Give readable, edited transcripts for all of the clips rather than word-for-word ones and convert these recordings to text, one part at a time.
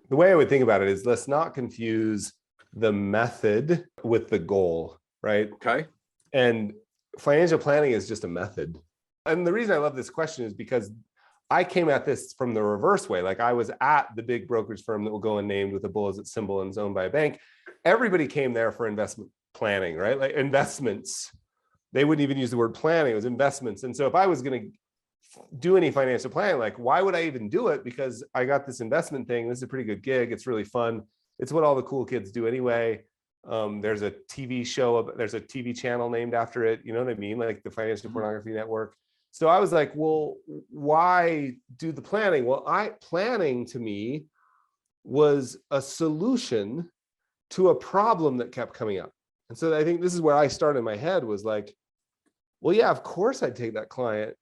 the way I would think about it is let's not confuse the method with the goal, right? Okay. And financial planning is just a method. And the reason I love this question is because I came at this from the reverse way. Like I was at the big brokerage firm that will go unnamed with a bull as its symbol and is owned by a bank. Everybody came there for investment planning, right? Like investments. They wouldn't even use the word planning, it was investments. And so if I was going to do any financial planning, like why would I even do it? Because I got this investment thing. This is a pretty good gig. It's really fun. It's what all the cool kids do anyway. There's a TV show, there's a TV channel named after it. You know what I mean? Like the Financial Pornography Network. So I was like, well, why do the planning? Well, planning to me was a solution to a problem that kept coming up. And so I think this is where I started in my head was like, well, yeah, of course I'd take that client.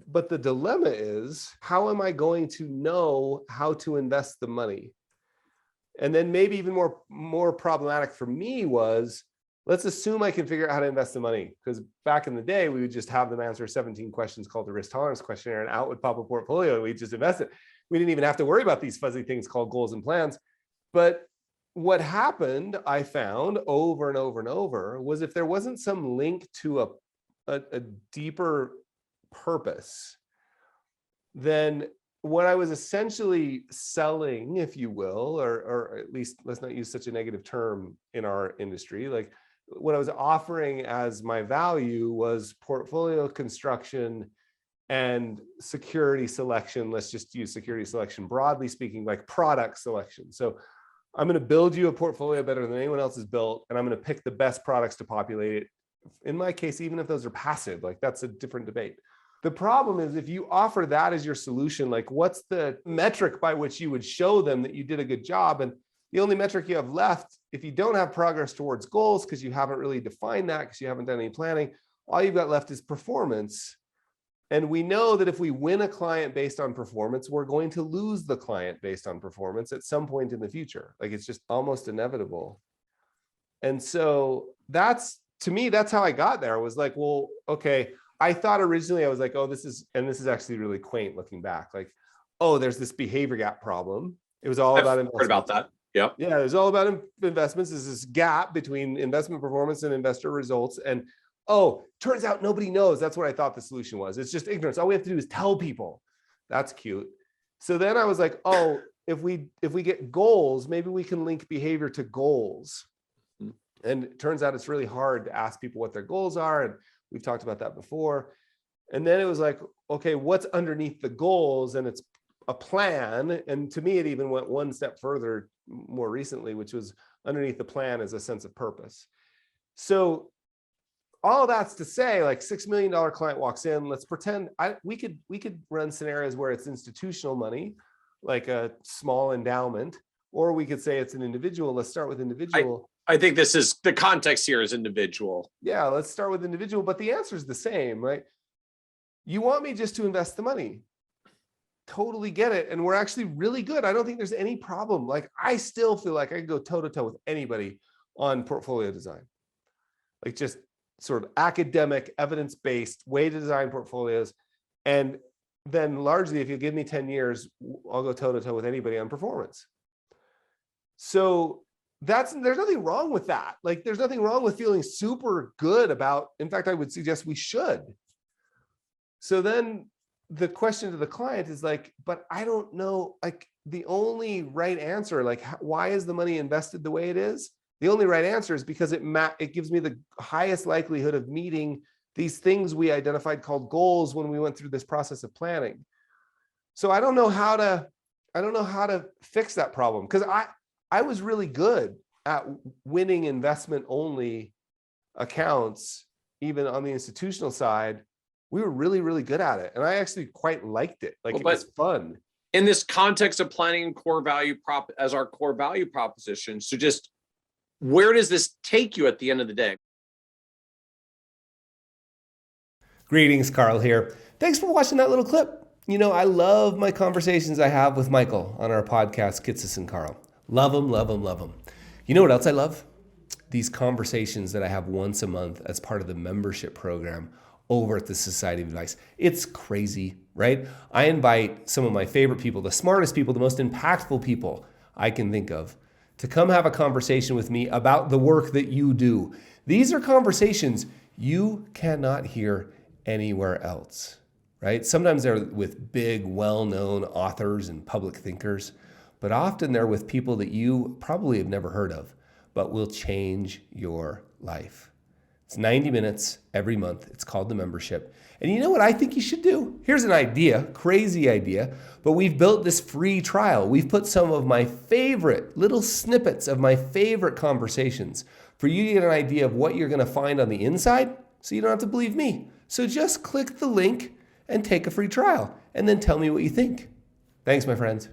But the dilemma is, how am I going to know how to invest the money? And then maybe even more problematic for me was, let's assume I can figure out how to invest the money. Because back in the day, we would just have them answer 17 questions called the risk tolerance questionnaire, and out would pop a portfolio and we just invest it. We didn't even have to worry about these fuzzy things called goals and plans. But what happened, I found over and over and over, was if there wasn't some link to a deeper purpose, then what I was essentially selling, if you will, or at least let's not use such a negative term in our industry, like what I was offering as my value was portfolio construction and security selection. Let's just use security selection broadly speaking, like product selection. So I'm going to build you a portfolio better than anyone else has built, and I'm going to pick the best products to populate it. In my case, even if those are passive, like that's a different debate. The problem is if you offer that as your solution, like what's the metric by which you would show them that you did a good job? And the only metric you have left, if you don't have progress towards goals, because you haven't really defined that, because you haven't done any planning, all you've got left is performance. And we know that if we win a client based on performance, we're going to lose the client based on performance at some point in the future. Like it's just almost inevitable. And so to me, that's how I got there. I was like, well, okay. I thought originally I was like, oh, this is actually really quaint looking back. Like, oh, there's this behavior gap problem. It was all about investments. Heard about that. Yeah. Yeah. It was all about investments. There's this gap between investment performance and investor results. And oh, turns out nobody knows. That's what I thought the solution was. It's just ignorance. All we have to do is tell people. That's cute. So then I was like, oh, if we get goals, maybe we can link behavior to goals. And it turns out it's really hard to ask people what their goals are. And we've talked about that before. And then it was like, okay, what's underneath the goals? And it's a plan. And to me, it even went one step further more recently, which was underneath the plan is a sense of purpose. So all that's to say, like $6 million client walks in, let's pretend we could run scenarios where it's institutional money, like a small endowment, or we could say it's an individual. Let's start with individual. I think this is the context here is individual. Yeah, let's start with individual, but the answer is the same, right? You want me just to invest the money. Totally get it. And we're actually really good. I don't think there's any problem. Like I still feel like I can go toe to toe with anybody on portfolio design. Like just sort of academic, evidence-based way to design portfolios. And then largely, if you give me 10 years, I'll go toe to toe with anybody on performance. So there's nothing wrong with that. Like there's nothing wrong with feeling super good about, in fact, I would suggest we should. So then the question to the client is like, but I don't know, like the only right answer, like why is the money invested the way it is? The only right answer is because it gives me the highest likelihood of meeting these things we identified called goals when we went through this process of planning. So I don't know how to fix that problem, because I was really good at winning investment only accounts, even on the institutional side. We were really, really good at it. And I actually quite liked it. Like it was fun. In this context of planning core value prop as our core value proposition, so just where does this take you at the end of the day? Greetings, Carl here. Thanks for watching that little clip. You know, I love my conversations I have with Michael on our podcast, Kitsis and Carl. Love them, love them, love them. You know what else I love? These conversations that I have once a month as part of the membership program over at the Society of Advice. It's crazy, right? I invite some of my favorite people, the smartest people, the most impactful people I can think of to come have a conversation with me about the work that you do. These are conversations you cannot hear anywhere else, right? Sometimes they're with big, well-known authors and public thinkers, but often they're with people that you probably have never heard of, but will change your life. It's 90 minutes every month. It's called the membership. And you know what I think you should do? Here's an idea, crazy idea, but we've built this free trial. We've put some of my favorite little snippets of my favorite conversations for you to get an idea of what you're going to find on the inside, so you don't have to believe me. So just click the link and take a free trial, and then tell me what you think. Thanks, my friends.